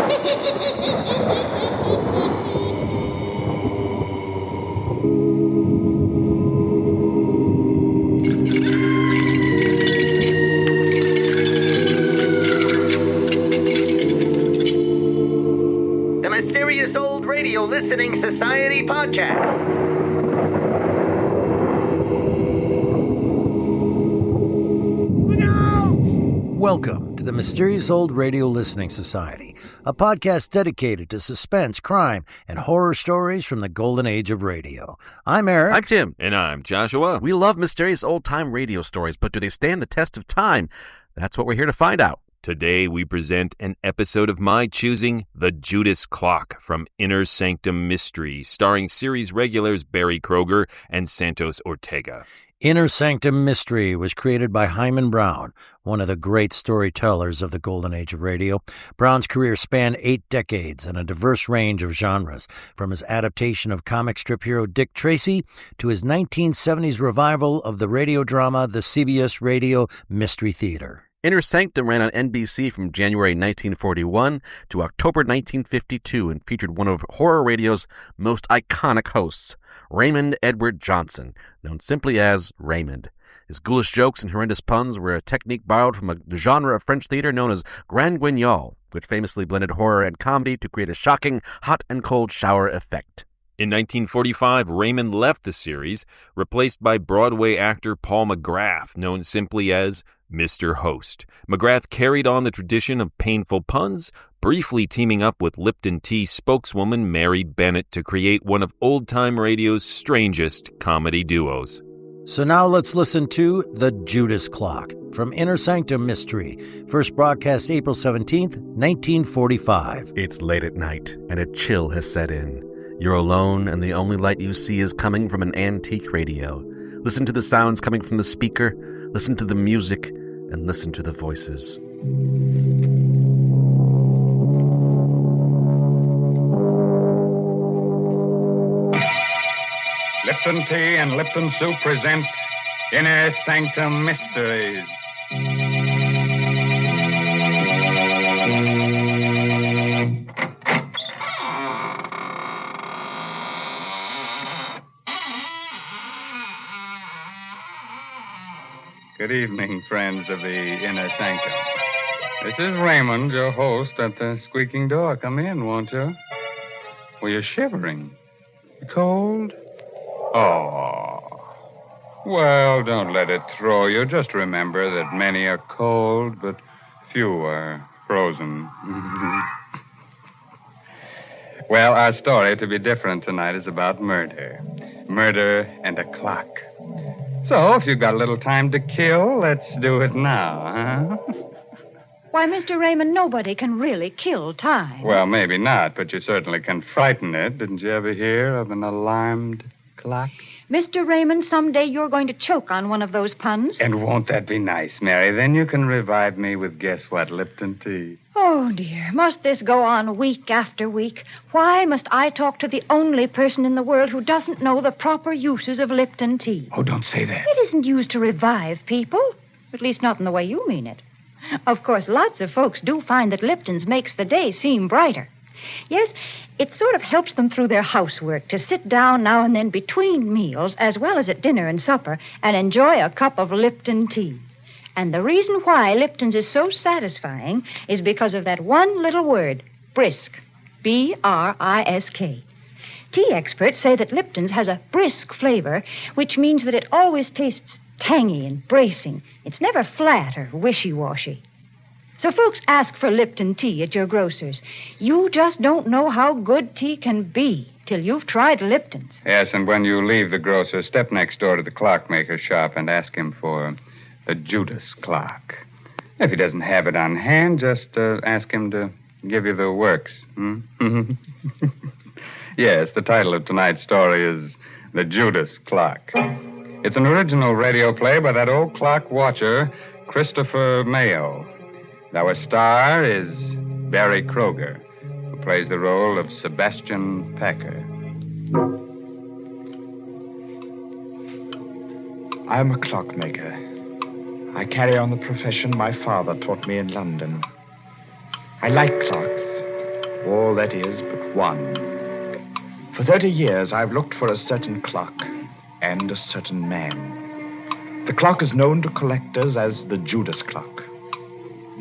The Mysterious Old Radio Listening Society podcast. Welcome to the Mysterious Old Radio Listening Society, a podcast dedicated to suspense, crime, and horror stories from the golden age of radio. I'm Eric. I'm Tim. And I'm Joshua. We love mysterious old-time radio stories, but do they stand the test of time? That's what we're here to find out. Today we present an episode of my choosing, The Judas Clock from Inner Sanctum Mystery, starring series regulars Barry Kroger and Santos Ortega. Inner Sanctum Mystery was created by Hyman Brown, one of the great storytellers of the golden age of radio. Brown's career spanned 8 decades and a diverse range of genres, from his adaptation of comic strip hero Dick Tracy to his 1970s revival of the radio drama The CBS Radio Mystery Theater. Inner Sanctum ran on NBC from January 1941 to October 1952 and featured one of horror radio's most iconic hosts, Raymond Edward Johnson, known simply as Raymond. His ghoulish jokes and horrendous puns were a technique borrowed from a genre of French theater known as grand guignol, which famously blended horror and comedy to create a shocking hot and cold shower effect. In 1945, Raymond left the series, replaced by Broadway actor Paul McGrath, known simply as Mr. Host. McGrath carried on the tradition of painful puns, briefly teaming up with Lipton tea spokeswoman Mary Bennett to create one of old-time radio's strangest comedy duos. So now let's listen to The Judas Clock from Inner Sanctum Mystery, first broadcast April 17th, 1945. It's late at night, and a chill has set in. You're alone, and the only light you see is coming from an antique radio. Listen to the sounds coming from the speaker, listen to the music, and listen to the voices. Lipton Tea and Lipton Soup present Inner Sanctum Mysteries. Good evening, friends of the Inner Sanctum. This is Raymond, your host, at the squeaking door. Come in, won't you? Well, you're shivering. You cold? Oh. Well, don't let it throw you. Just remember that many are cold, but few are frozen. Well, our story, to be different tonight, is about murder. Murder and a clock. So, if you've got a little time to kill, let's do it now, huh? Why, Mr. Raymond, nobody can really kill time. Well, maybe not, but you certainly can frighten it. Didn't you ever hear of an alarmed clock? Mr. Raymond, someday you're going to choke on one of those puns. And won't that be nice, Mary? Then you can revive me with guess what, Lipton tea. Oh, dear. Must this go on week after week? Why must I talk to the only person in the world who doesn't know the proper uses of Lipton tea? Oh, don't say that. It isn't used to revive people. At least not in the way you mean it. Of course, lots of folks do find that Lipton's makes the day seem brighter. Yes, it sort of helps them through their housework to sit down now and then between meals, as well as at dinner and supper, and enjoy a cup of Lipton tea. And the reason why Lipton's is so satisfying is because of that one little word, brisk. B-R-I-S-K. Tea experts say that Lipton's has a brisk flavor, which means that it always tastes tangy and bracing. It's never flat or wishy-washy. So folks ask for Lipton tea at your grocer's. You just don't know how good tea can be till you've tried Lipton's. Yes, and when you leave the grocer, step next door to the clockmaker's shop and ask him for the Judas Clock. If he doesn't have it on hand, just ask him to give you the works. Yes, the title of tonight's story is The Judas Clock. It's an original radio play by that old clock watcher, Christopher Mayo. Our star is Barry Kroger, who plays the role of Sebastian Packer. I'm a clockmaker. I carry on the profession my father taught me in London. I like clocks. All that is but one. For 30 years, I've looked for a certain clock and a certain man. The clock is known to collectors as the Judas Clock.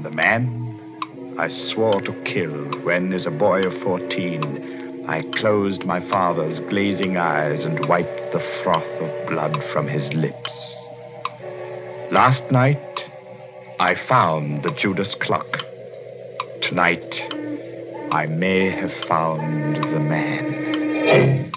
The man I swore to kill when, as a boy of 14, I closed my father's glazing eyes and wiped the froth of blood from his lips. Last night, I found the Judas Clock. Tonight, I may have found the man.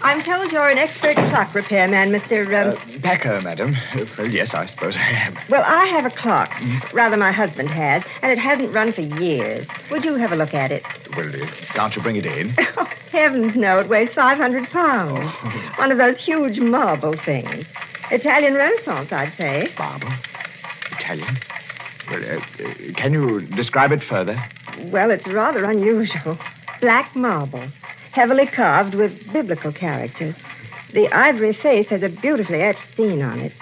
I'm told you're an expert clock repairman, Mr. Packer, madam. Well, yes, I suppose I am. Well, I have a clock. Rather, my husband has, and it hasn't run for years. Would you have a look at it? Well, can't you bring it in? Oh, heavens, no. It weighs 500 pounds. Oh. One of those huge marble things. Italian Renaissance, I'd say. Marble? Italian? Well, can you describe it further? Well, it's rather unusual. Black marble, heavily carved with biblical characters. The ivory face has a beautifully etched scene on it,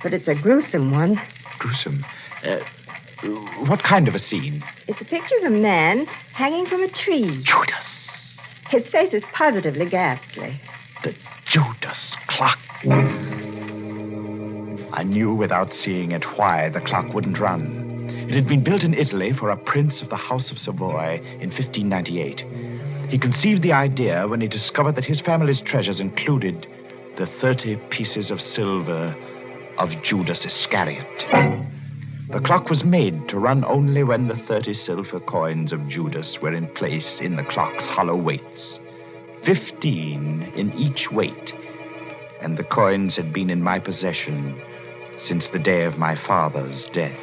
but it's a gruesome one. Gruesome? What kind of a scene? It's a picture of a man hanging from a tree. Judas. His face is positively ghastly. The Judas Clock. I knew without seeing it why the clock wouldn't run. It had been built in Italy for a prince of the House of Savoy in 1598. He conceived the idea when he discovered that his family's treasures included the 30 pieces of silver of Judas Iscariot. The clock was made to run only when the 30 silver coins of Judas were in place in the clock's hollow weights. 15 in each weight. And the coins had been in my possession since the day of my father's death.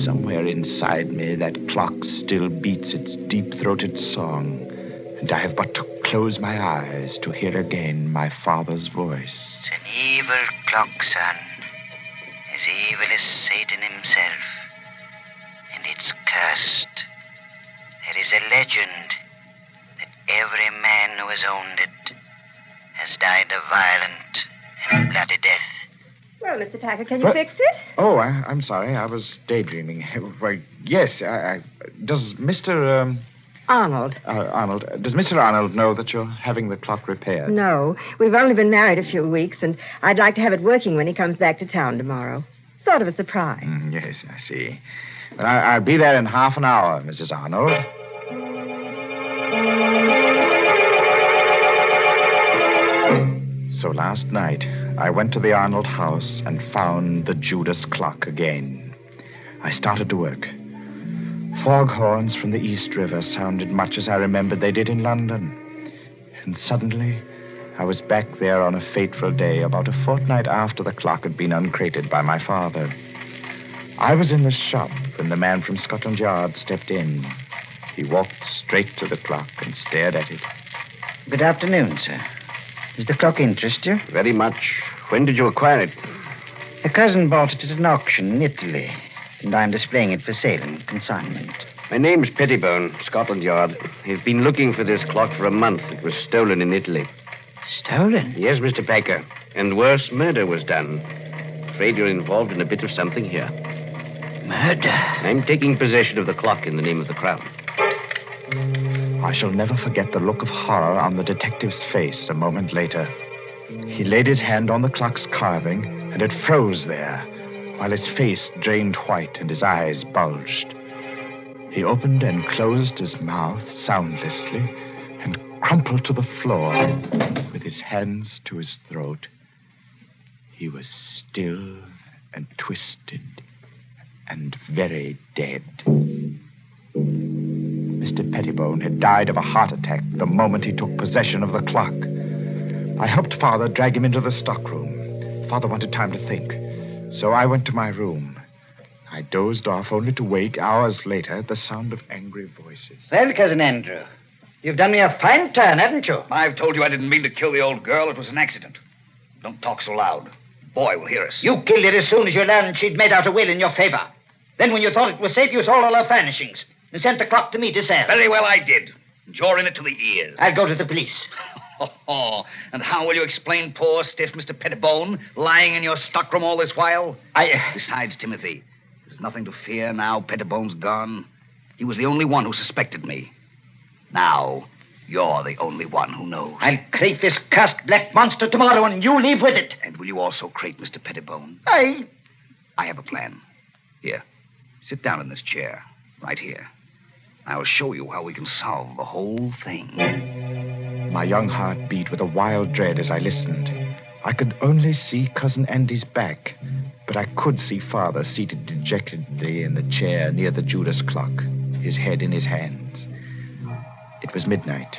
Somewhere inside me, that clock still beats its deep-throated song, and I have but to close my eyes to hear again my father's voice. It's an evil clock, son, as evil as Satan himself, and it's cursed. There is a legend that every man who has owned it has died a violent and bloody death. Well, Mr. Packer, can you fix it? Oh, I'm sorry. I was daydreaming. Well, yes. Does Mr. Arnold. Arnold. Does Mr. Arnold know that you're having the clock repaired? No. We've only been married a few weeks, and I'd like to have it working when he comes back to town tomorrow. Sort of a surprise. Yes, I see. But I'll be there in half an hour, Mrs. Arnold. So last night, I went to the Arnold house and found the Judas Clock again. I started to work. Foghorns from the East River sounded much as I remembered they did in London. And suddenly, I was back there on a fateful day, about a fortnight after the clock had been uncrated by my father. I was in the shop when the man from Scotland Yard stepped in. He walked straight to the clock and stared at it. Good afternoon, sir. Does the clock interest you? Very much. When did you acquire it? A cousin bought it at an auction in Italy, and I'm displaying it for sale and consignment. My name's Pettibone, Scotland Yard. I've been looking for this clock for a month. It was stolen in Italy. Stolen? Yes, Mr. Packer. And worse, murder was done. Afraid you're involved in a bit of something here. Murder? I'm taking possession of the clock in the name of the Crown. I shall never forget the look of horror on the detective's face a moment later. He laid his hand on the clock's carving, and it froze there, while his face drained white and his eyes bulged. He opened and closed his mouth soundlessly and crumpled to the floor with his hands to his throat. He was still and twisted and very dead. Mr. Pettibone had died of a heart attack the moment he took possession of the clock. I helped Father drag him into the stockroom. Father wanted time to think, so I went to my room. I dozed off only to wake hours later at the sound of angry voices. Well, Cousin Andrew, you've done me a fine turn, haven't you? I've told you I didn't mean to kill the old girl. It was an accident. Don't talk so loud. Boy will hear us. You killed her as soon as you learned she'd made out a will in your favor. Then when you thought it was safe, you sold all her furnishings and sent the clock to me to sell. Very well, I did. And you're in it to the ears. I'll go to the police. Oh, and how will you explain poor, stiff Mr. Pettibone lying in your stockroom all this while? Besides, Timothy, this There's nothing to fear now. Pettibone's gone. He was the only one who suspected me. Now, you're the only one who knows. I'll crate this cursed black monster tomorrow, and you leave with it. And will you also crate Mr. Pettibone? I have a plan. Here, sit down in this chair, right here. I'll show you how we can solve the whole thing. My young heart beat with a wild dread as I listened. I could only see Cousin Andy's back, but I could see Father seated dejectedly in the chair near the Judas clock, his head in his hands. It was midnight.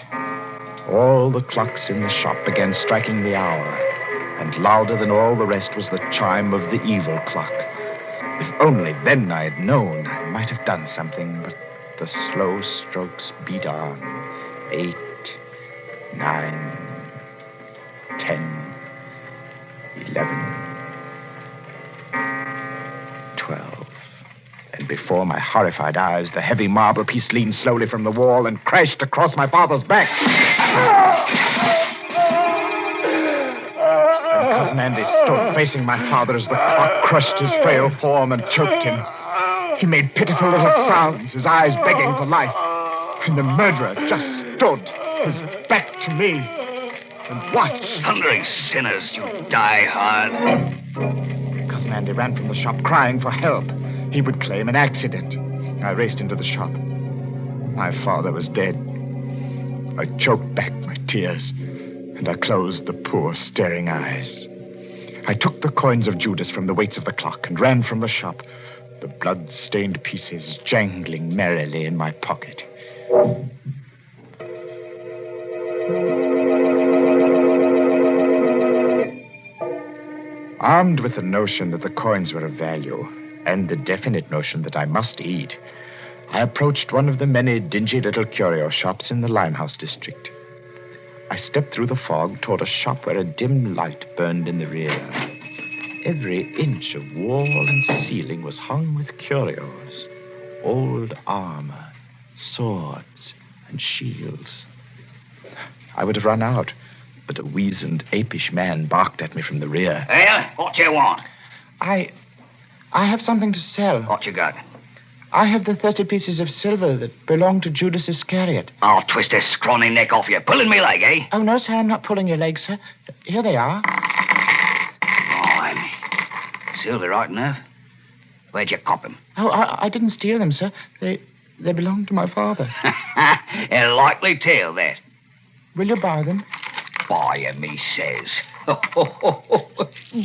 All the clocks in the shop began striking the hour, and louder than all the rest was the chime of the evil clock. If only then I had known, I might have done something, but the slow strokes beat on. 8, 9, 10, 11, 12. And before my horrified eyes, the heavy marble piece leaned slowly from the wall and crashed across my father's back. And Cousin Andy stood facing my father as the clock crushed his frail form and choked him. He made pitiful little sounds, his eyes begging for life. And the murderer just stood, his back to me, and watched. Thundering sinners, you die hard. Cousin Andy ran from the shop crying for help. He would claim an accident. I raced into the shop. My father was dead. I choked back my tears, and I closed the poor, staring eyes. I took the coins of Judas from the weights of the clock and ran from the shop, the blood-stained pieces jangling merrily in my pocket. Armed with the notion that the coins were of value, and the definite notion that I must eat, I approached one of the many dingy little curio shops in the Limehouse district. I stepped through the fog toward a shop where a dim light burned in the rear. Every inch of wall and ceiling was hung with curios, old armor, swords, and shields. I would have run out, but a weazened, apish man barked at me from the rear. Well, what do you want? I have something to sell. What you got? I have the 30 pieces of silver that belong to Judas Iscariot. I'll twist this scrawny neck off you. Pulling me leg, eh? Oh, no, sir, I'm not pulling your leg, sir. Here they are. Blimey. Silver, right enough. Where'd you cop them? Oh, I didn't steal them, sir. They belong to my father. A likely tale, that. Will you buy them? Buy him, he says.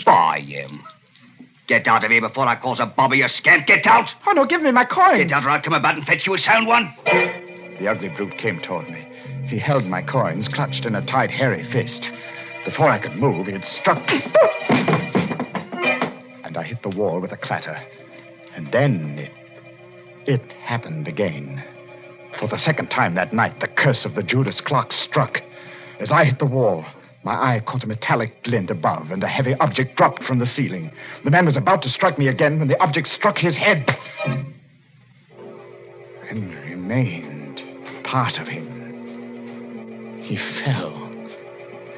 Buy him. Get out of here before I cause a bobby, you scamp. Get out! Oh, no, give me my coin. Get out or I'll come about and fetch you a sound one. The ugly brute came toward me. He held my coins clutched in a tight, hairy fist. Before I could move, he had struck me. And I hit the wall with a clatter. And then it happened again. For the second time that night, the curse of the Judas clock struck. As I hit the wall, my eye caught a metallic glint above, and a heavy object dropped from the ceiling. The man was about to strike me again when the object struck his head. And remained part of him. He fell.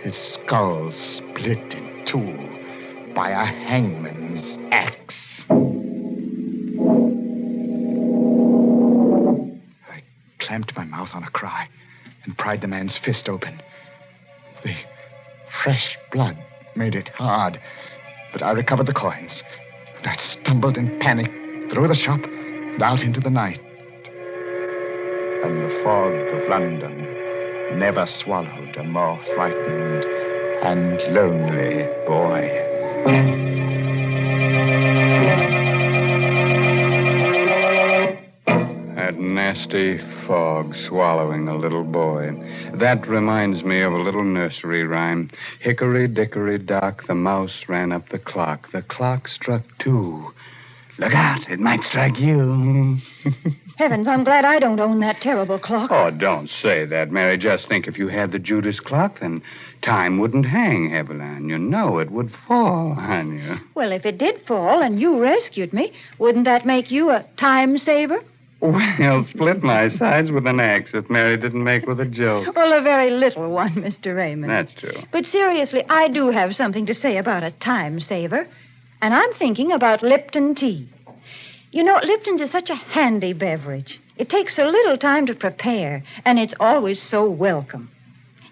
His skull split in two by a hangman's axe. I clamped my mouth on a cry and pried the man's fist open. The fresh blood made it hard, but I recovered the coins. And I stumbled in panic through the shop and out into the night. And the fog of London never swallowed a more frightened and lonely boy. That nasty fog swallowing a little boy. That reminds me of a little nursery rhyme. Hickory dickory dock, the mouse ran up the clock. The clock struck 2. Look out, it might strike you. Heavens, I'm glad I don't own that terrible clock. Oh, don't say that, Mary. Just think if you had the Judas clock, then time wouldn't hang heavily on you. No, it would fall on you. Well, if it did fall and you rescued me, wouldn't that make you a time saver? Well, split my sides with an axe if Mary didn't make with a joke. Well, a very little one, Mr. Raymond. That's true. But seriously, I do have something to say about a time saver. And I'm thinking about Lipton tea. You know, Lipton's is such a handy beverage. It takes so little time to prepare, and it's always so welcome.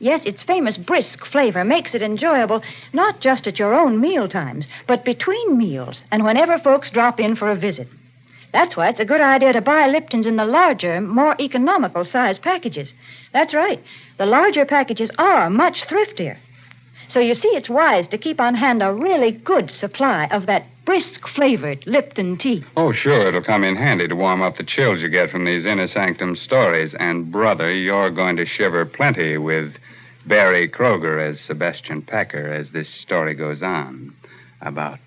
Yes, its famous brisk flavor makes it enjoyable, not just at your own meal times, but between meals and whenever folks drop in for a visit. That's why it's a good idea to buy Lipton's in the larger, more economical size packages. That's right. The larger packages are much thriftier. So you see, it's wise to keep on hand a really good supply of that brisk-flavored Lipton tea. Oh, sure, it'll come in handy to warm up the chills you get from these Inner Sanctum stories. And, brother, you're going to shiver plenty with Barry Kroger as Sebastian Packer as this story goes on about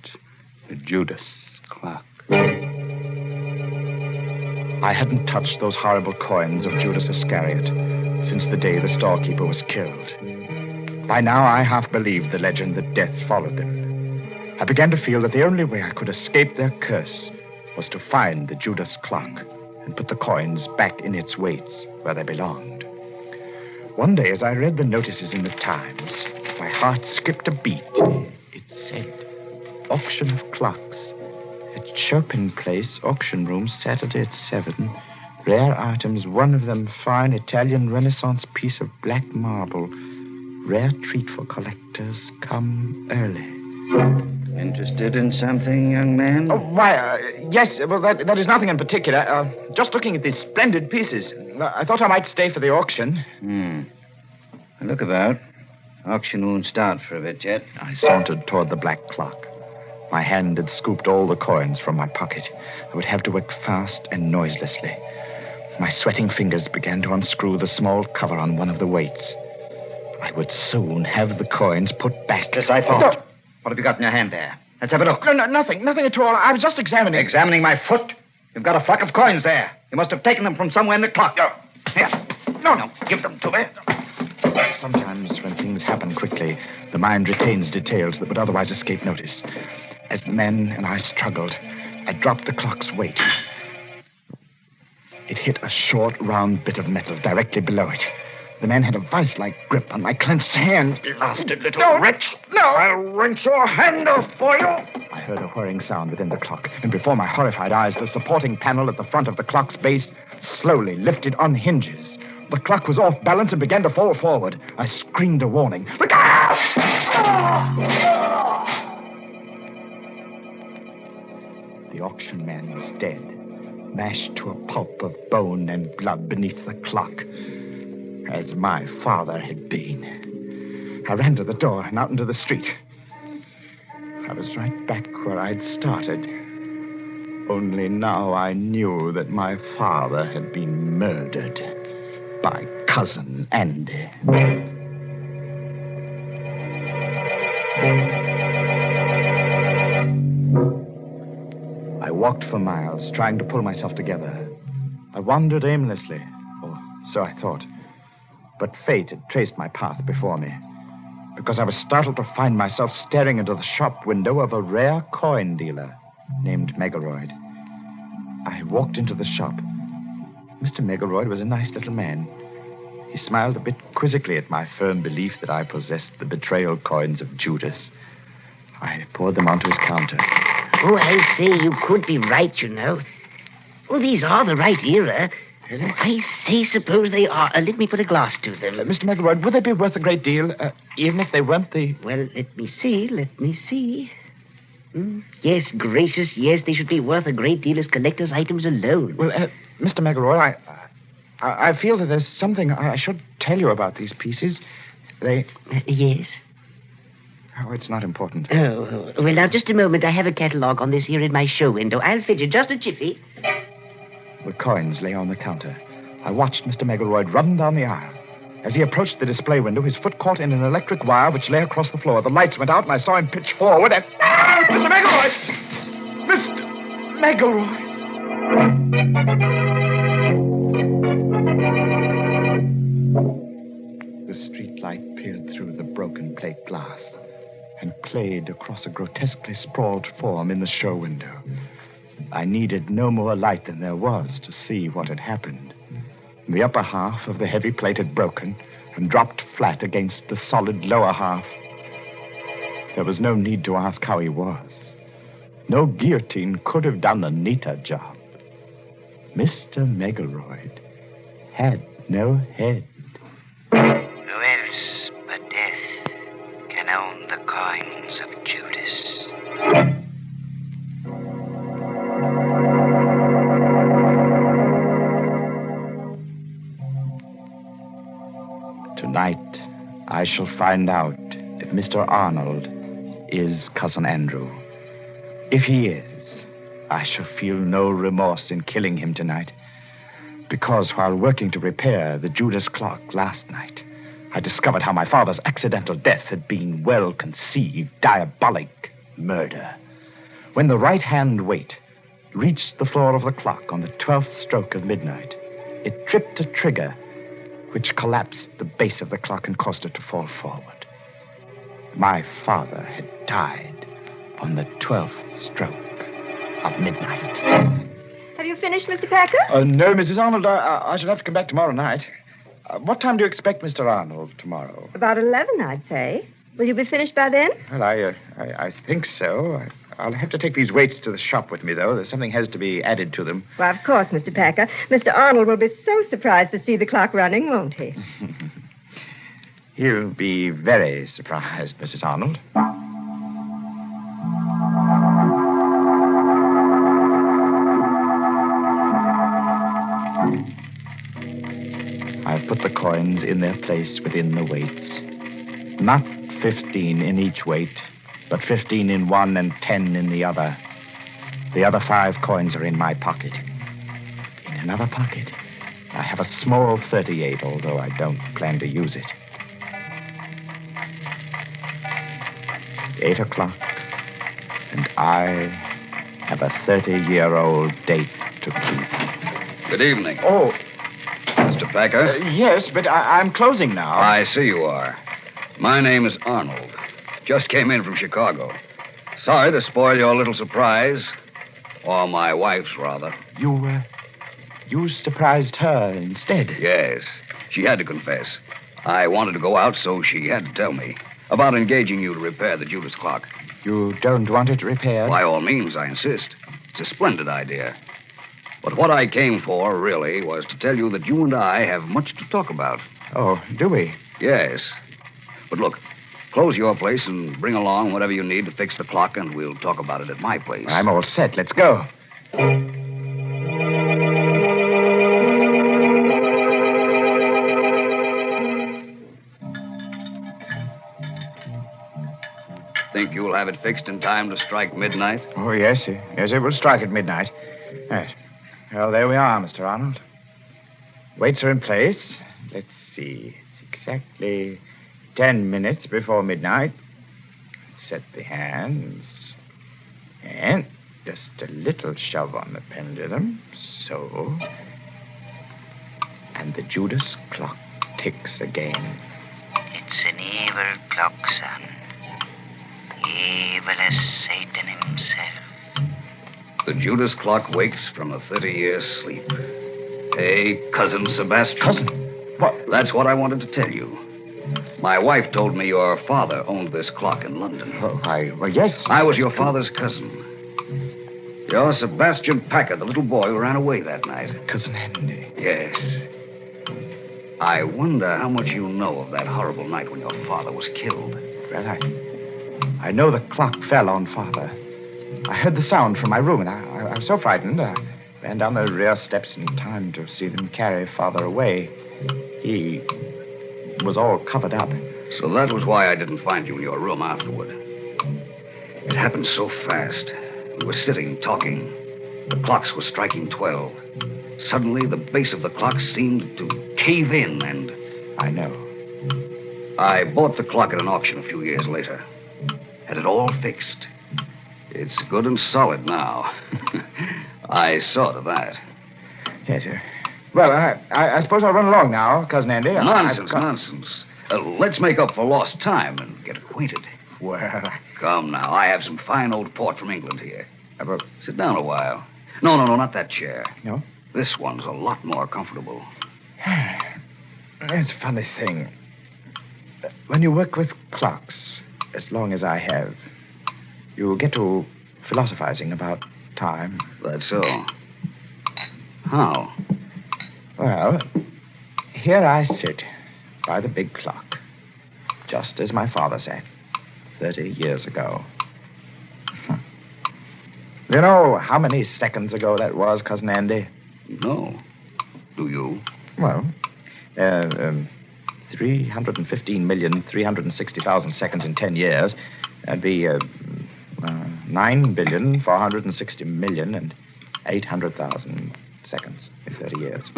the Judas Clock. I hadn't touched those horrible coins of Judas Iscariot since the day the storekeeper was killed. By now, I half believed the legend that death followed them. I began to feel that the only way I could escape their curse was to find the Judas Clock and put the coins back in its weights where they belonged. One day, as I read the notices in the Times, my heart skipped a beat. It said, auction of clocks. At Chopin Place, auction room, Saturday at 7. Rare items, one of them fine Italian Renaissance piece of black marble. Rare treat for collectors. Come early. Interested in something, young man? Oh, why, yes. Well, that is nothing in particular. Just looking at these splendid pieces. I thought I might stay for the auction. Look about. Auction won't start for a bit yet. I sauntered toward the black clock. My hand had scooped all the coins from my pocket. I would have to work fast and noiselessly. My sweating fingers began to unscrew the small cover on one of the weights. I would soon have the coins put back. Just as I thought. No. What have you got in your hand there? Let's have a look. No, nothing at all. I was just examining. Examining my foot? You've got a flock of coins there. You must have taken them from somewhere in the clock. Here. No, give them to me. Sometimes when things happen quickly, the mind retains details that would otherwise escape notice. As the men and I struggled, I dropped the clock's weight. It hit a short, round bit of metal directly below it. The man had a vice-like grip on my clenched hand. Blasted little wretch. No! I'll wrench your hand off for you. I heard a whirring sound within the clock, and before my horrified eyes, the supporting panel at the front of the clock's base slowly lifted on hinges. The clock was off balance and began to fall forward. I screamed a warning. Look out! The auction man was dead, mashed to a pulp of bone and blood beneath the clock, as my father had been. I ran to the door and out into the street. I was right back where I'd started. Only now I knew that my father had been murdered by Cousin Andy. I walked for miles, trying to pull myself together. I wandered aimlessly, or so I thought. But fate had traced my path before me, because I was startled to find myself staring into the shop window of a rare coin dealer named Megaroyd. I walked into the shop. Mr. Megaroyd was a nice little man. He smiled a bit quizzically at my firm belief that I possessed the betrayal coins of Judas. I poured them onto his counter. Oh, I say, you could be right, you know. Oh, these are the right era. I say, suppose they are. Let me put a glass to them. Mr. Megaroyd, would they be worth a great deal, even if they weren't the... Well, let me see. Yes, gracious, yes, they should be worth a great deal as collector's items alone. Well, Mr. Megaroyd, I feel that there's something I should tell you about these pieces. They... Yes? Oh, it's not important. Oh, well, now, just a moment. I have a catalogue on this here in my show window. I'll fidget just a jiffy. The coins lay on the counter. I watched Mr. Megaroyd run down the aisle. As he approached the display window, his foot caught in an electric wire which lay across the floor. The lights went out, and I saw him pitch forward and... Mr. Megaroyd! Mr. Megaroyd! The streetlight peered through the broken plate glass and played across a grotesquely sprawled form in the show window. I needed no more light than there was to see what had happened. The upper half of the heavy plate had broken and dropped flat against the solid lower half. There was no need to ask how he was. No guillotine could have done a neater job. Mr. Megaloid had no head. Who else but death can own the coins of Judas? Tonight, I shall find out if Mr. Arnold is Cousin Andrew. If he is, I shall feel no remorse in killing him tonight. Because while working to repair the Judas Clock last night, I discovered how my father's accidental death had been well-conceived, diabolic murder. When the right-hand weight reached the floor of the clock on the 12th stroke of midnight, it tripped a trigger which collapsed the base of the clock and caused it to fall forward. My father had died on the 12th stroke of midnight. Have you finished, Mr. Packer? No, Mrs. Arnold. I shall have to come back tomorrow night. What time do you expect Mr. Arnold tomorrow? About 11, I'd say. Will you be finished by then? Well, I think so. I'll have to take these weights to the shop with me, though. Something has to be added to them. Well, of course, Mr. Packer. Mr. Arnold will be so surprised to see the clock running, won't he? He'll be very surprised, Mrs. Arnold. I've put the coins in their place within the weights. Not 15 in each weight, but 15 in one and 10 in the other. The other 5 coins are in my pocket. In another pocket, I have a small 38, although I don't plan to use it. 8 o'clock, and I have a 30-year-old date to keep. Good evening. Oh. Mr. Packer? Yes, but I'm closing now. I see you are. My name is Arnold. Just came in from Chicago. Sorry to spoil your little surprise. Or my wife's, rather. You surprised her instead? Yes. She had to confess. I wanted to go out, so she had to tell me about engaging you to repair the Judas Clock. You don't want it repaired? By all means, I insist. It's a splendid idea. But what I came for, really, was to tell you that you and I have much to talk about. Oh, do we? Yes. But look, close your place and bring along whatever you need to fix the clock, and we'll talk about it at my place. I'm all set. Let's go. Think you'll have it fixed in time to strike midnight? Oh, yes. Yes, it will strike at midnight. Yes. Well, there we are, Mr. Arnold. Weights are in place. Let's see. It's exactly 10 minutes before midnight. Set the hands. And just a little shove on the pendulum. So. And the Judas clock ticks again. It's an evil clock, son. Evil as Satan himself. The Judas clock wakes from a 30-year sleep. Hey, Cousin Sebastian. Cousin? What? That's what I wanted to tell you. My wife told me your father owned this clock in London. Oh, well, yes. I was your father's cousin. You're Sebastian Packer, the little boy who ran away that night. Cousin Henry. Yes. I wonder how much you know of that horrible night when your father was killed. Well, I know the clock fell on Father. I heard the sound from my room, and I was so frightened. I ran down the rear steps in time to see them carry Father away. He was all covered up. So that was why I didn't find you in your room afterward. It happened so fast. We were sitting, talking. The clocks were striking 12. Suddenly, the base of the clock seemed to cave in, and... I know. I bought the clock at an auction a few years later. Had it all fixed. It's good and solid now. I saw to that. Yes, sir. Well, I suppose I'll run along now, Cousin Andy. Nonsense. Let's make up for lost time and get acquainted. Well, Come now. I have some fine old port from England here. Sit down a while. No, not that chair. No? This one's a lot more comfortable. It's a funny thing. When you work with clocks, as long as I have, you get to philosophizing about time. That's so. How? Well, here I sit by the big clock, just as my father sat 30 years ago. You know how many seconds ago that was, Cousin Andy? No. Do you? Well, 315,360,000 seconds in 10 years. That'd be 9,460,800,000 seconds in 30 years.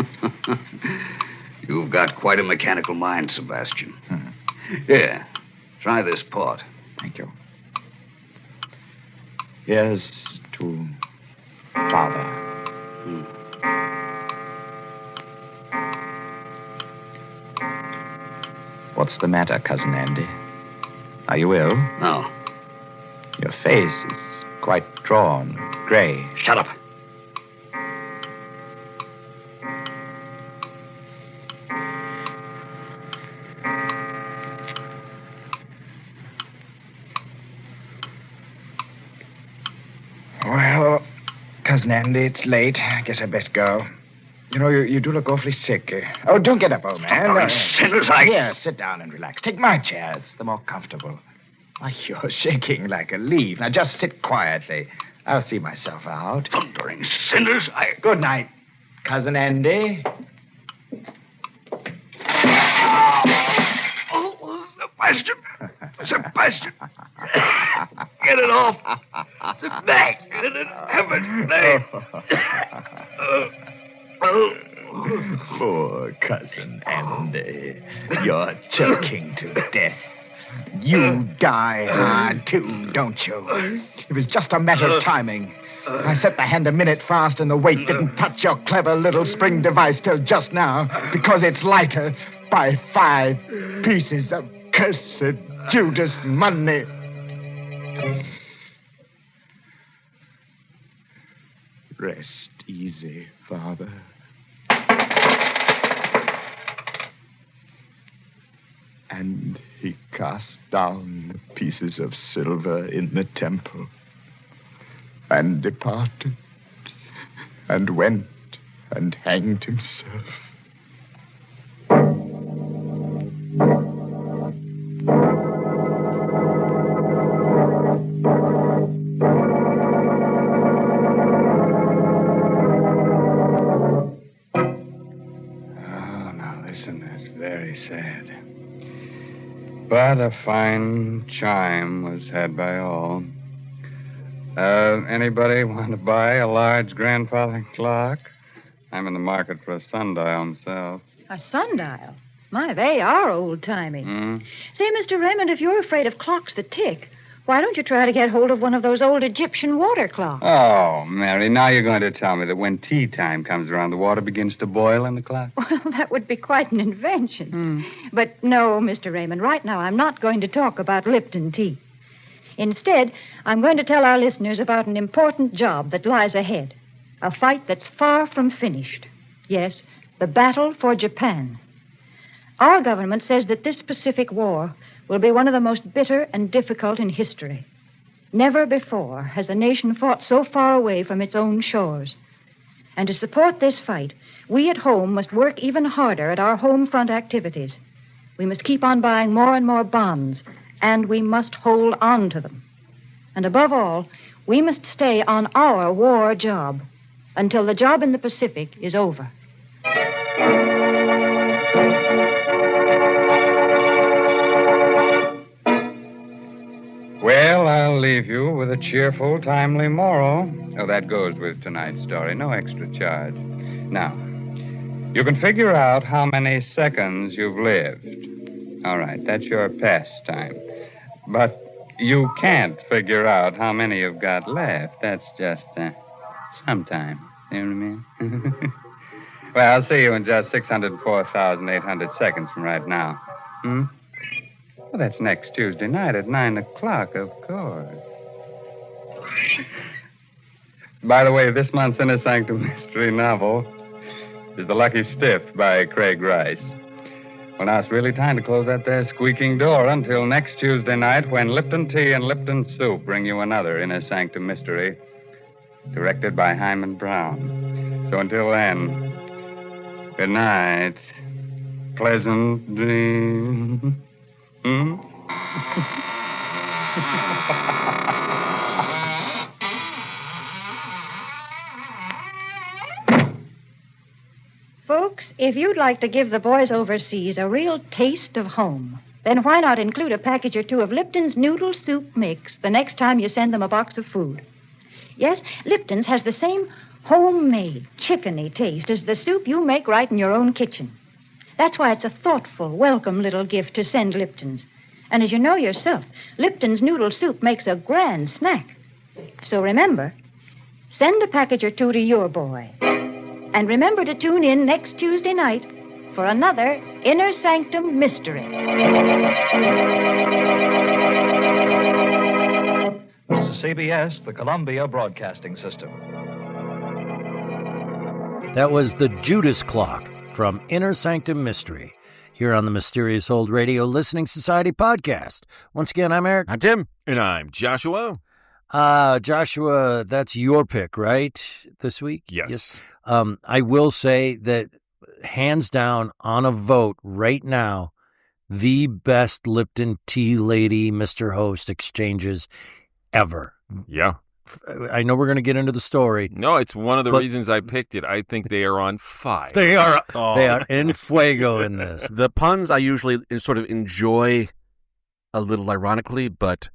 You've got quite a mechanical mind, Sebastian. Here, try this pot. Thank you. Here's to Father. What's the matter, Cousin Andy? Are you ill? No. Your face is quite drawn, gray. Shut up. Well, Cousin Andy, it's late. I guess I'd best go. You know, you do look awfully sick. Oh, don't get up, old man. Sinners, Here, sit down and relax. Take my chair. It's the more comfortable. Why, you're shaking like a leaf. Now, just sit quietly. I'll see myself out. Thundering sinners, Good night, Cousin Andy. Oh, Sebastian. Sebastian. Get it off. Sit back. In heaven's name. Poor Cousin Andy. You're choking to death. You die hard, too, don't you? It was just a matter of timing. I set the hand a minute fast and the weight didn't touch your clever little spring device till just now because it's lighter by 5 pieces of cursed Judas money. Rest easy, Father. And he cast down the pieces of silver in the temple and departed and went and hanged himself. But a fine chime was had by all. Anybody want to buy a large grandfather clock? I'm in the market for a sundial myself. A sundial? My, they are old-timey. Say, Mr. Raymond, if you're afraid of clocks that tick, why don't you try to get hold of one of those old Egyptian water clocks? Oh, Mary, now you're going to tell me that when tea time comes around, the water begins to boil in the clock? Well, that would be quite an invention. But no, Mr. Raymond, right now I'm not going to talk about Lipton tea. Instead, I'm going to tell our listeners about an important job that lies ahead. A fight that's far from finished. Yes, the battle for Japan. Our government says that this Pacific War will be one of the most bitter and difficult in history. Never before has a nation fought so far away from its own shores. And to support this fight, we at home must work even harder at our home front activities. We must keep on buying more and more bonds, and we must hold on to them. And above all, we must stay on our war job until the job in the Pacific is over. Well, I'll leave you with a cheerful, timely moral. Oh, that goes with tonight's story. No extra charge. Now, you can figure out how many seconds you've lived. All right, that's your pastime. But you can't figure out how many you've got left. That's just sometime. You know what I mean? Well, I'll see you in just 604,800 seconds from right now. Well, that's next Tuesday night at 9 o'clock, of course. By the way, this month's Inner Sanctum Mystery novel is The Lucky Stiff by Craig Rice. Well, now it's really time to close that there squeaking door until next Tuesday night when Lipton Tea and Lipton Soup bring you another Inner Sanctum Mystery, directed by Hyman Brown. So until then, good night. Pleasant dreams. Folks, if you'd like to give the boys overseas a real taste of home, then why not include a package or two of Lipton's Noodle Soup Mix the next time you send them a box of food? Yes, Lipton's has the same homemade, chickeny taste as the soup you make right in your own kitchen. That's why it's a thoughtful, welcome little gift to send Lipton's. And as you know yourself, Lipton's Noodle Soup makes a grand snack. So remember, send a package or two to your boy. And remember to tune in next Tuesday night for another Inner Sanctum Mystery. This is CBS, the Columbia Broadcasting System. That was the Judas Clock from Inner Sanctum Mystery, here on the Mysterious Old Radio Listening Society podcast. Once again, I'm Eric. I'm Tim. And I'm Joshua. Joshua, that's your pick, right, this week? Yes. I will say that, hands down, on a vote right now, the best Lipton Tea Lady, Mr. Host exchanges ever. Yeah. I know we're going to get into the story. No, it's one of the reasons I picked it. I think they are on fire. They are in fuego in this. The puns I usually sort of enjoy a little ironically, but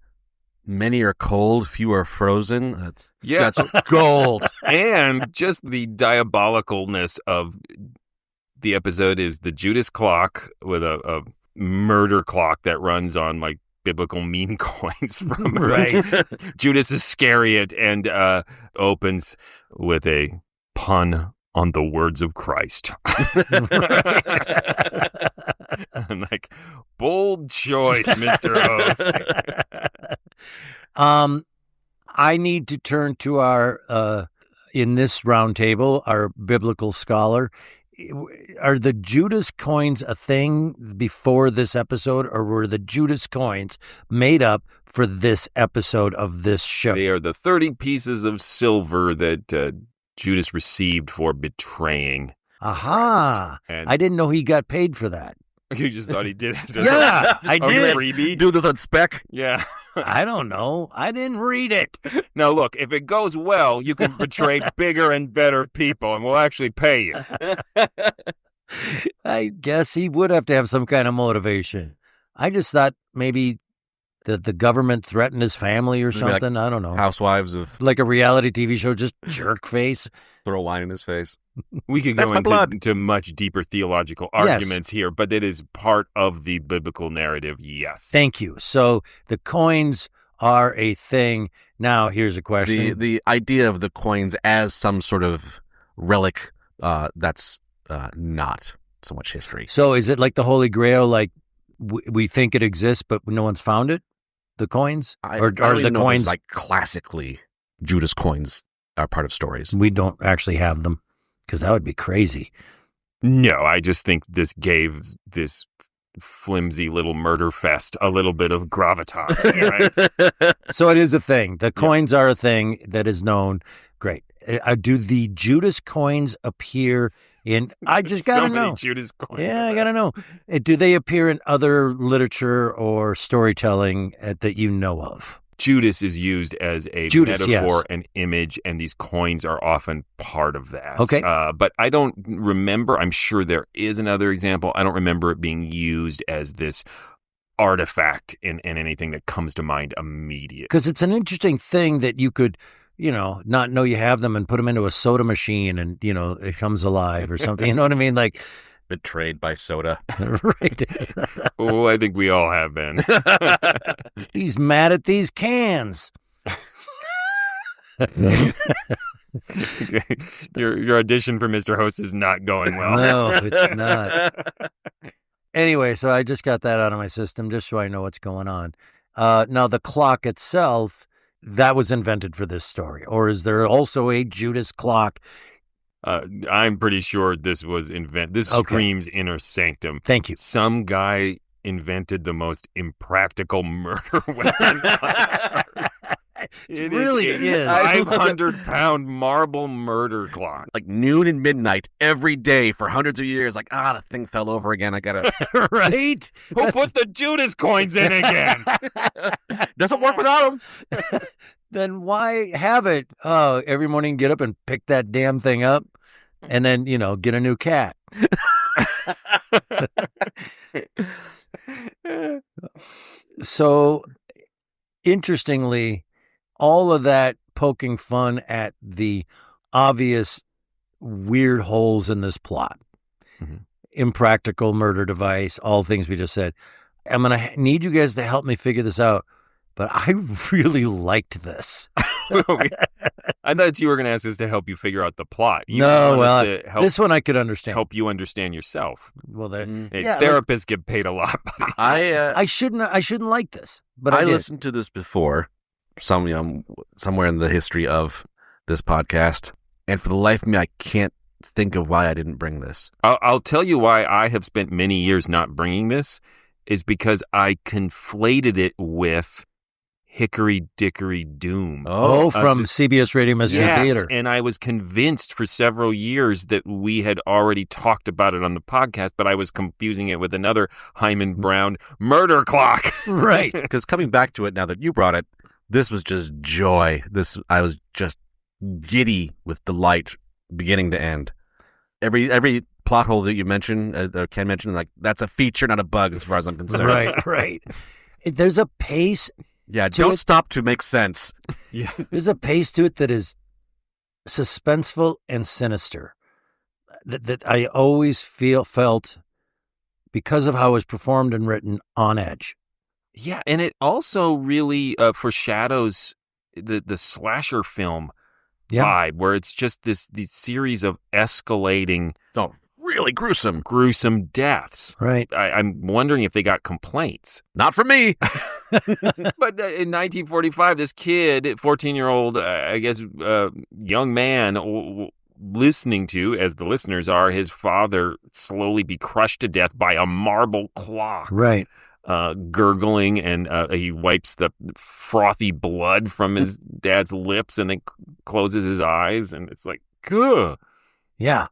many are cold, few are frozen. That's gold. And just the diabolicalness of the episode is the Judas Clock with a murder clock that runs on like biblical meme coins from Judas Iscariot and opens with a pun on the words of Christ. I'm like, bold choice, Mr. Host. I need to turn to our, in this round table, our biblical scholar. Are the Judas coins a thing before this episode, or were the Judas coins made up for this episode of this show? They are the 30 pieces of silver that Judas received for betraying. Aha! And I didn't know he got paid for that. You just thought he did it. Yeah, I did. Freebie? Do this on spec? Yeah. I don't know. I didn't read it. Now, look, if it goes well, you can betray bigger and better people, and we'll actually pay you. I guess he would have to have some kind of motivation. I just thought maybe that the government threatened his family or something. Like I don't know. Housewives of... Like a reality TV show, just jerk face. Throw wine in his face. We could go into much deeper theological arguments here, but it is part of the biblical narrative, yes. Thank you. So the coins are a thing. Now, here's a question. The idea of the coins as some sort of relic, that's not so much history. So is it like the Holy Grail, like we think it exists, but no one's found it? The coins? Or are the coins like classically Judas coins are part of stories? We don't actually have them, because that would be crazy. No, I just think this gave this flimsy little murder fest a little bit of gravitas, right? So it is a thing. The coins are a thing that is known. Great. Do the Judas coins appear in... I just got to know. Many Judas coins. Yeah, I got to know. Do they appear in other literature or storytelling that you know of? Judas is used as a metaphor, an image, and these coins are often part of that. Okay. But I don't remember. I'm sure there is another example. I don't remember it being used as this artifact in anything that comes to mind immediately. Because it's an interesting thing that you could, not know you have them and put them into a soda machine and, it comes alive or something. You know what I mean? Like... Betrayed by soda. Right. Oh, I think we all have been. He's mad at these cans. Your audition for Mr. Host is not going well. No, it's not. Anyway, so I just got that out of my system just so I know what's going on. Now, the clock itself, that was invented for this story. Or is there also a Judas clock I'm pretty sure this was This screams Inner Sanctum. Thank you. Some guy invented the most impractical murder weapon. It really is. 500-pound marble murder clock. Like noon and midnight every day for hundreds of years. Like, the thing fell over again. I gotta. Right? Who put the Judas coins in again? Doesn't work without them. Then why have it? Oh, every morning get up and pick that damn thing up and then, get a new cat. So, interestingly, all of that poking fun at the obvious weird holes in this plot, impractical murder device, all things we just said. I'm going to need you guys to help me figure this out, but I really liked this. I thought you were going to ask us to help you figure out the plot. This one I could understand. Help you understand yourself. Well, therapists get paid a lot. I shouldn't like this, but I listened to this before, somewhere in the history of this podcast, and for the life of me, I can't think of why I didn't bring this. I'll tell you why I have spent many years not bringing this, is because I conflated it with Hickory Dickory Doom. From CBS Radio Mystery Theater. And I was convinced for several years that we had already talked about it on the podcast, but I was confusing it with another Hyman Brown murder clock. Right. Because coming back to it now that you brought it, this was just joy. I was just giddy with delight, beginning to end. Every plot hole that you mentioned, Ken mentioned, like, that's a feature, not a bug, as far as I'm concerned. Right. There's a pace. Yeah, don't stop to make sense. Yeah, there's a pace to it that is suspenseful and sinister. That I always felt, because of how it was performed and written, on edge. Yeah, and it also really foreshadows the slasher film vibe, where it's just this series of escalating, really gruesome deaths. Right. I'm wondering if they got complaints. Not from me. But in 1945, this kid, 14-year-old, young man, listening to, as the listeners are, his father slowly be crushed to death by a marble clock. Right. Gurgling, and he wipes the frothy blood from his dad's lips and then closes his eyes, and it's like, ugh. Yeah.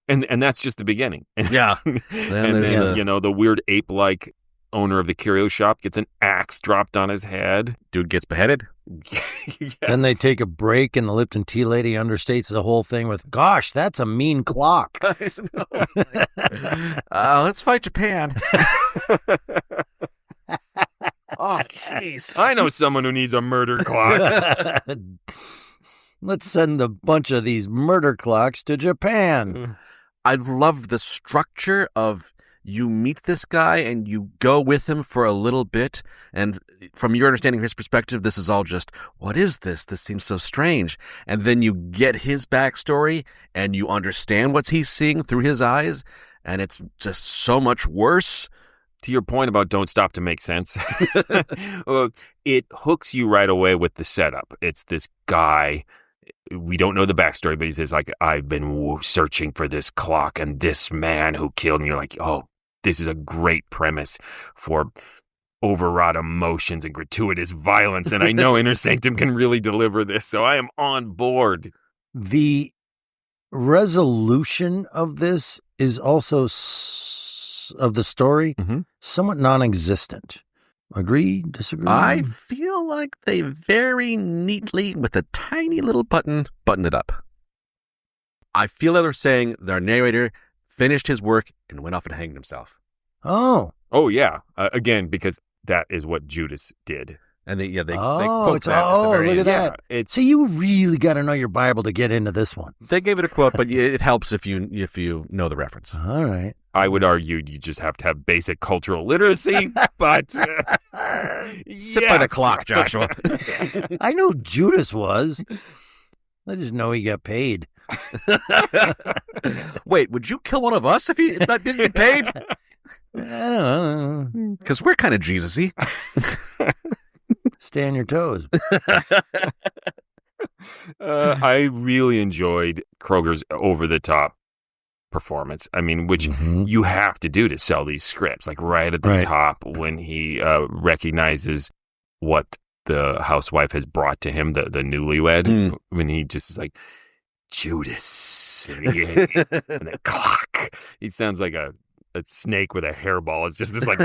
And that's just the beginning. Yeah. And then, the weird ape-like owner of the curio shop gets an axe dropped on his head. Dude gets beheaded. Yes. Then they take a break, and the Lipton tea lady understates the whole thing with, "Gosh, that's a mean clock." Let's fight Japan. Oh, jeez. I know someone who needs a murder clock. Let's send a bunch of these murder clocks to Japan. I love the structure of, you meet this guy and you go with him for a little bit, and from your understanding of his perspective, this is all just, what is this? This seems so strange. And then you get his backstory and you understand what he's seeing through his eyes, and it's just so much worse. To your point about don't stop to make sense, it hooks you right away with the setup. It's this guy. We don't know the backstory, but he says, like, I've been searching for this clock and this man who killed me. You're like, oh, this is a great premise for overwrought emotions and gratuitous violence. And I know Inner Sanctum can really deliver this, so I am on board. The resolution of this is also, of the story, somewhat non-existent. Agree? Disagree? I feel like they very neatly, with a tiny little button, buttoned it up. I feel that they're saying their narrator finished his work and went off and hanged himself. Oh, yeah. Again, because that is what Judas did. And they quote look end. at that. So you really got to know your Bible to get into this one. They gave it a quote, but it helps if you know the reference. All right. I would argue you just have to have basic cultural literacy, but sit by the clock, Joshua. I know Judas was. I just know he got paid. Wait, would you kill one of us if he didn't get paid? I don't know. Because we're kind of Jesus-y. Stay on your toes. I really enjoyed Kroger's over-the-top performance. I mean, which you have to do to sell these scripts. Like right at the top when he recognizes what the housewife has brought to him, the newlywed, when he just is like, Judas, and the clock. He sounds like a snake with a hairball. It's just this like,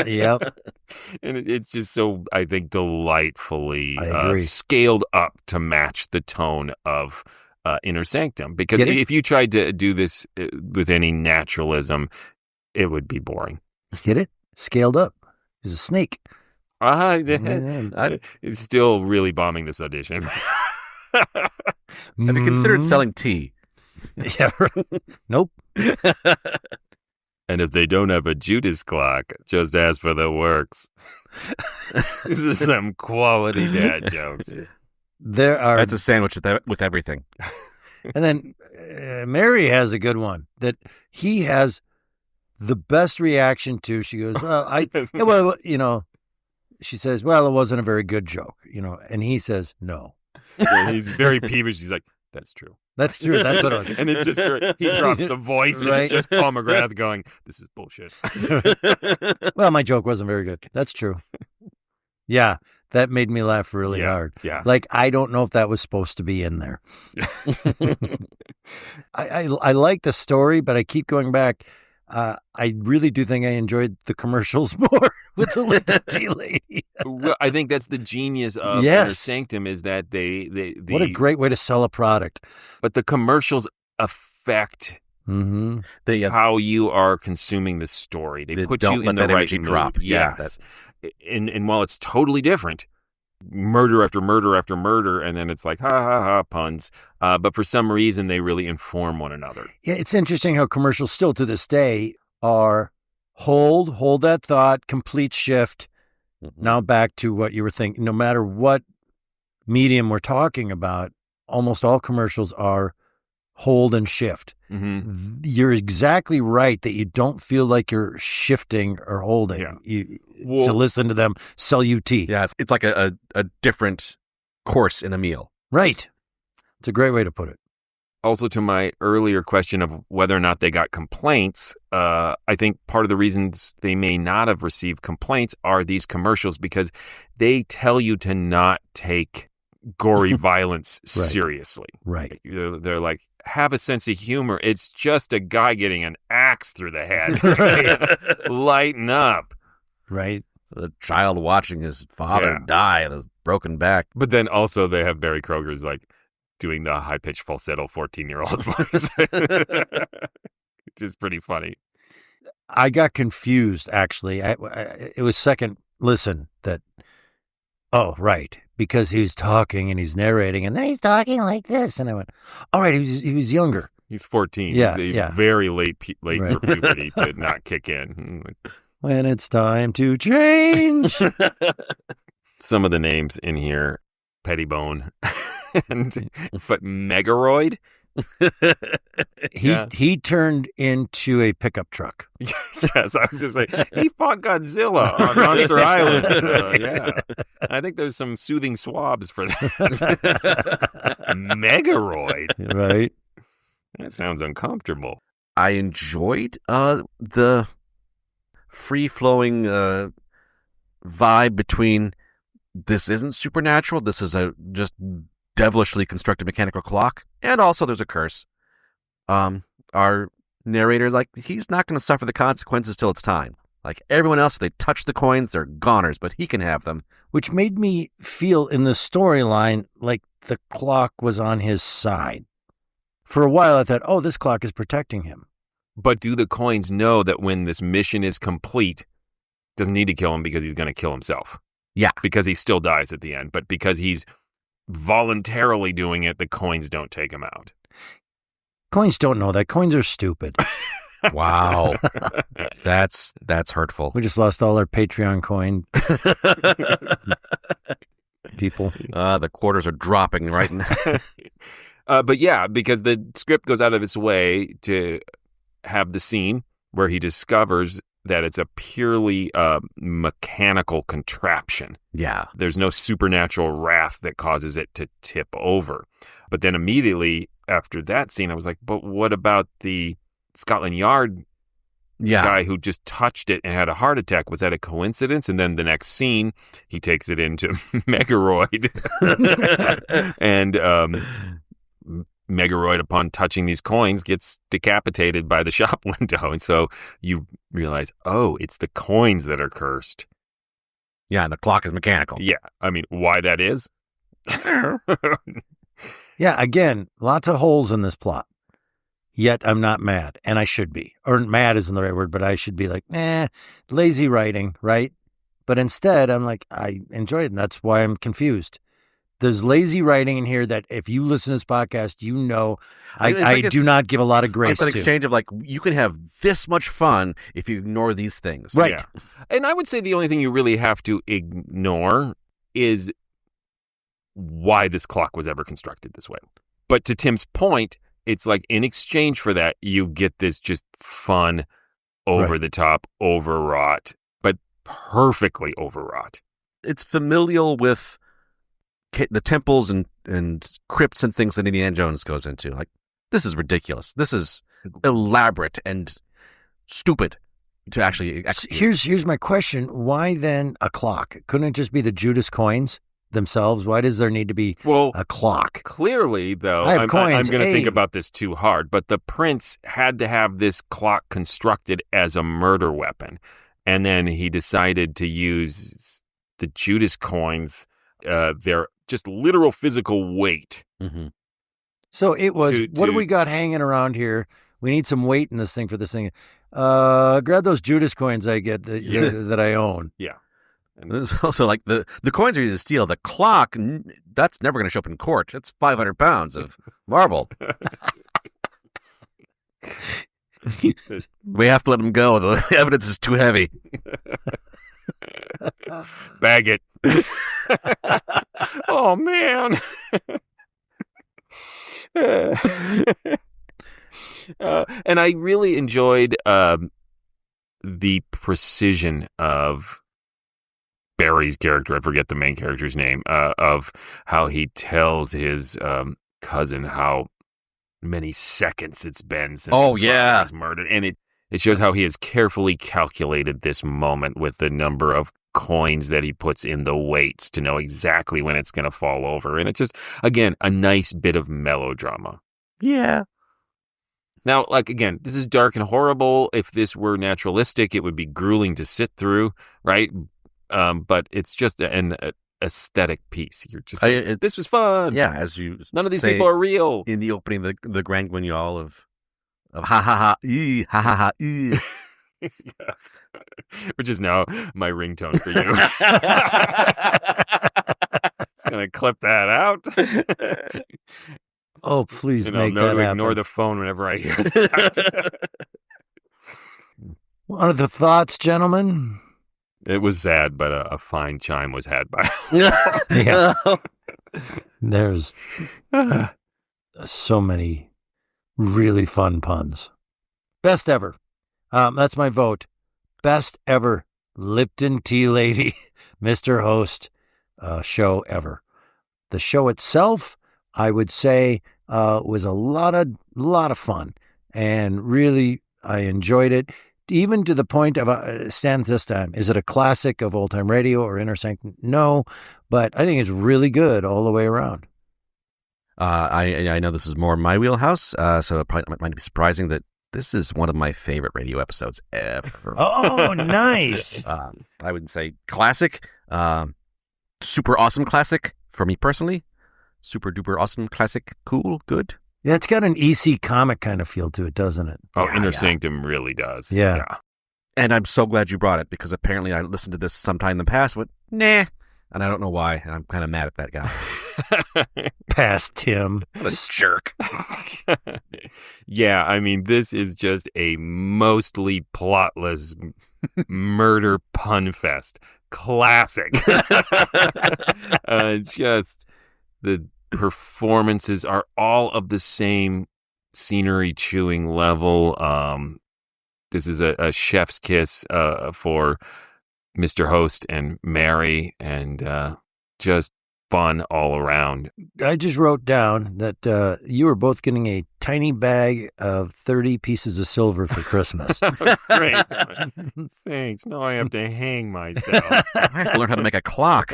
Yep. And it's just so, I think, delightfully I agree. scaled up to match the tone of Inner Sanctum. Because Get it? if you tried to do this with any naturalism, it would be boring. Get it? Scaled up. He's a snake. He's still really bombing this audition. Have you considered selling tea? Yeah. Nope. And if they don't have a Judas Clock, just ask for the works. These are some quality dad jokes. That's a sandwich with everything. And then Mary has a good one that he has the best reaction to. She goes, well, she says, well, it wasn't a very good joke, and he says, no. Yeah, he's very peevish. He's like, that's true. That's true. That's what it was. And it's just, he drops the voice. Right. It's just Paul McGrath going, this is bullshit. Well, my joke wasn't very good. That's true. Yeah, that made me laugh really hard. Yeah. Like, I don't know if that was supposed to be in there. I like the story, but I keep going back. I really do think I enjoyed the commercials more with the Lipton tea lady. Well, I think that's the genius of Inner Sanctum is that they what a great way to sell a product. But the commercials affect how you are consuming the story. They put you in the right mood. Drop. Yes. And while it's totally different, murder after murder after murder, and then it's like, ha, ha, ha, puns. But for some reason, they really inform one another. Yeah, it's interesting how commercials still to this day are hold that thought, complete shift. Now back to what you were thinking. No matter what medium we're talking about, almost all commercials are hold and shift. You're exactly right that you don't feel like you're shifting or holding. To listen to them sell you tea. Yeah, it's like a different course in a meal. Right. It's a great way to put it. Also, to my earlier question of whether or not they got complaints, I think part of the reasons they may not have received complaints are these commercials because they tell you to not take gory violence seriously. Right. They're like, have a sense of humor. It's just a guy getting an axe through the head. Lighten up. Right. The child watching his father die on his broken back. But then also they have Barry Kroger's like doing the high-pitched falsetto 14-year-old voice. Which is pretty funny. I got confused, actually. It was second listen that, because he was talking and he's narrating, and then he's talking like this. And I went, all right, he was younger. He's 14. Yeah, he's yeah. Very late for puberty to not kick in. When it's time to change. Some of the names in here, Pettibone, but Megaroid. He turned into a pickup truck. Yes, I was just like, he fought Godzilla on Monster Island. I think there's some soothing swabs for that. Megaroid. Right. That sounds uncomfortable. I enjoyed the free-flowing vibe between this isn't supernatural, this is a just devilishly constructed mechanical clock, and also there's a curse. Our narrator's like, he's not going to suffer the consequences till it's time. Like everyone else, if they touch the coins, they're goners, but he can have them. Which made me feel in the storyline like the clock was on his side. For a while, I thought, this clock is protecting him. But do the coins know that when this mission is complete, doesn't need to kill him because he's going to kill himself? Yeah. Because he still dies at the end, but because he's voluntarily doing it, the coins don't take him out. Coins don't know that. Coins are stupid. Wow. That's hurtful. We just lost all our Patreon coin people. The quarters are dropping right now. But yeah, because the script goes out of its way to have the scene where he discovers that it's a purely mechanical contraption. Yeah. There's no supernatural wrath that causes it to tip over. But then immediately after that scene, I was like, but what about the Scotland Yard guy who just touched it and had a heart attack? Was that a coincidence? And then the next scene, he takes it into Megaroid. And Megaroid, upon touching these coins, gets decapitated by the shop window. And so you realize, oh, it's the coins that are cursed. Yeah, and the clock is mechanical. Yeah. I mean, why that is? Yeah, again, lots of holes in this plot. Yet I'm not mad, and I should be. Or mad isn't the right word, but I should be like, lazy writing, right? But instead, I'm like, I enjoy it, and that's why I'm confused. There's lazy writing in here that if you listen to this podcast, you know I do not give a lot of grace to. It's an exchange of like, you can have this much fun if you ignore these things. Right. Yeah. And I would say the only thing you really have to ignore is why this clock was ever constructed this way. But to Tim's point, it's like in exchange for that, you get this just fun, over-the-top, overwrought, but perfectly overwrought. It's familial with the temples and crypts and things that Indiana Jones goes into. Like, this is ridiculous. This is elaborate and stupid to actually execute. Here's my question. Why then a clock? Couldn't it just be the Judas coins themselves? Why does there need to be a clock? Clearly, though, I have I'm coins. going to think about this too hard, but the prince had to have this clock constructed as a murder weapon. And then he decided to use the Judas coins, their just literal physical weight. Mm-hmm. So it was, what do we got hanging around here? We need some weight in this thing for this thing. Grab those Judas coins I get that I own. Yeah. And it's also like the coins are easy to steal. The clock, that's never going to show up in court. That's 500 pounds of marble. We have to let him go. The evidence is too heavy. Bag it. Oh, man. And I really enjoyed the precision of Barry's character. I forget the main character's name, of how he tells his cousin how many seconds it's been since his father was murdered. And it shows how he has carefully calculated this moment with the number of coins that he puts in the weights to know exactly when it's going to fall over. And it's just, again, a nice bit of melodrama. Yeah. Now, like, again, this is dark and horrible. If this were naturalistic, it would be grueling to sit through, right? But it's just an aesthetic piece. You're just like, this was fun. Yeah, as you none of these people are real. In the opening, the Grand Guignol of ha ha ha, ha ha ha, Yes. Which is now my ringtone for you. Just gonna clip that out. Oh, please and make I'll know that to happen. ignore the phone whenever I hear that. What are the thoughts, gentlemen? It was sad, but a fine chime was had by. Yeah. There's so many really fun puns. Best ever. That's my vote. Best ever Lipton Tea Lady, Mr. Host show ever. The show itself, I would say, was a lot of fun, and really I enjoyed it. Even to the point of stand this time. Is it a classic of old time radio or Inner Sanctum? No, but I think it's really good all the way around. I know this is more my wheelhouse, so it probably might be surprising that this is one of my favorite radio episodes ever. Oh, nice. I would say classic, super awesome classic for me personally. Super duper awesome classic, cool, good. Yeah, it's got an EC comic kind of feel to it, doesn't it? Oh, yeah, Inner Sanctum really does. Yeah. And I'm so glad you brought it, because apparently I listened to this sometime in the past, but nah. And I don't know why, and I'm kind of mad at that guy. Past Tim. What a jerk. Yeah, I mean, this is just a mostly plotless murder pun fest. Classic. Just the performances are all of the same scenery chewing level. This is a chef's kiss for Mr. Host and Mary, and just fun all around. I just wrote down that you were both getting a tiny bag of 30 pieces of silver for Christmas. Great. Thanks. Now I have to hang myself. I have to learn how to make a clock.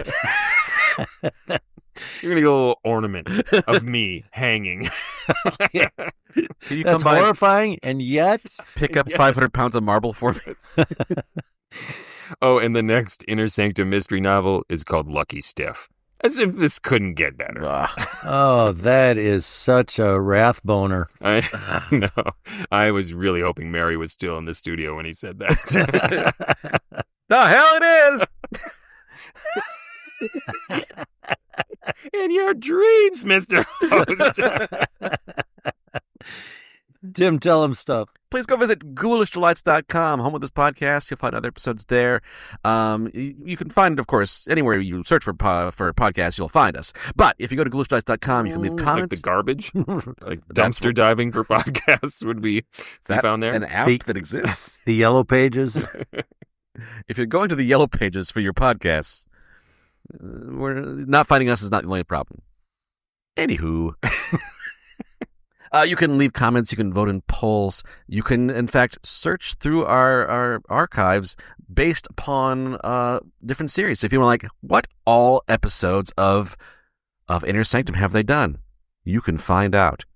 You're going to get a little ornament of me hanging. Yeah. Can you That's come by horrifying, and yet... pick up 500 pounds of marble for me? Oh, and the next Inner Sanctum Mystery novel is called Lucky Stiff. As if this couldn't get better. Oh, that is such a wrath boner. I know. I was really hoping Mary was still in the studio when he said that. The hell it is! In your dreams, Mr. Host. Tim, tell him stuff. Please go visit ghoulishdelights.com, home of this podcast. You'll find other episodes there. You can find it, of course, anywhere you search for podcasts, you'll find us. But if you go to ghoulishdelights.com, you can leave comments. Like the garbage? Like dumpster diving for podcasts would be found there? An app that exists. The Yellow Pages. If you're going to the Yellow Pages for your podcasts, we're not finding us is not the only problem. Anywho. You can leave comments. You can vote in polls. You can, in fact, search through our archives based upon different series. So if you want, like, what all episodes of Inner Sanctum have they done? You can find out.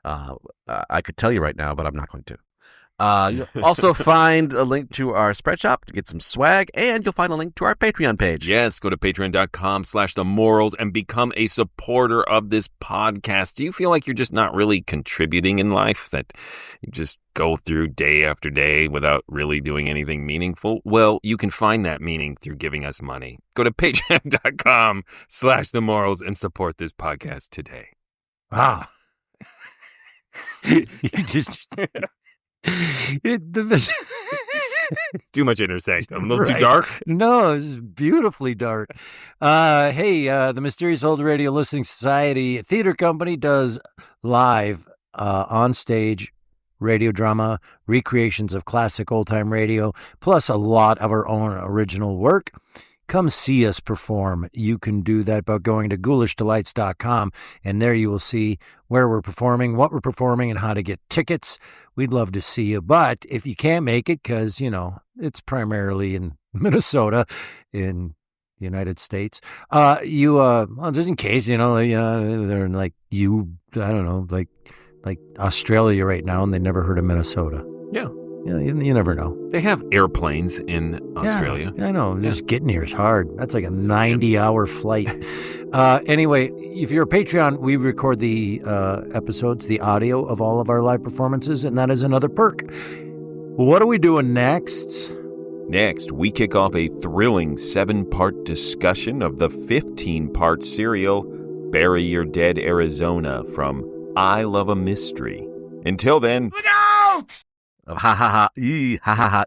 I could tell you right now, but I'm not going to. You'll also find a link to our spread shop to get some swag, and you'll find a link to our Patreon page. Yes, go to patreon.com/themorals and become a supporter of this podcast. Do you feel like you're just not really contributing in life, that you just go through day after day without really doing anything meaningful? Well, you can find that meaning through giving us money. Go to patreon.com/themorals and support this podcast today. Wow. You just... Too much Inner Sanctum. A little too dark? No, this is beautifully dark. The Mysterious Old Radio Listening Society Theater Company does live on-stage radio drama, recreations of classic old-time radio, plus a lot of our own original work. Come see us perform. You can do that by going to ghoulishdelights.com, and there you will see where we're performing, what we're performing, and how to get tickets. We'd love to see you, but if you can't make it, because, it's primarily in Minnesota, in the United States, just in case, they're in, like, like Australia right now, and they never heard of Minnesota. Yeah. Yeah, you never know. They have airplanes in Australia. Yeah, I know. Just getting here is hard. That's like a 90-hour flight. Anyway, if you're a Patreon, we record the episodes, the audio of all of our live performances, and that is another perk. What are we doing next? Next, we kick off a thrilling 7-part discussion of the 15-part serial Bury Your Dead Arizona from I Love a Mystery. Until then... Look out! Ha ha ha, ha ha ha.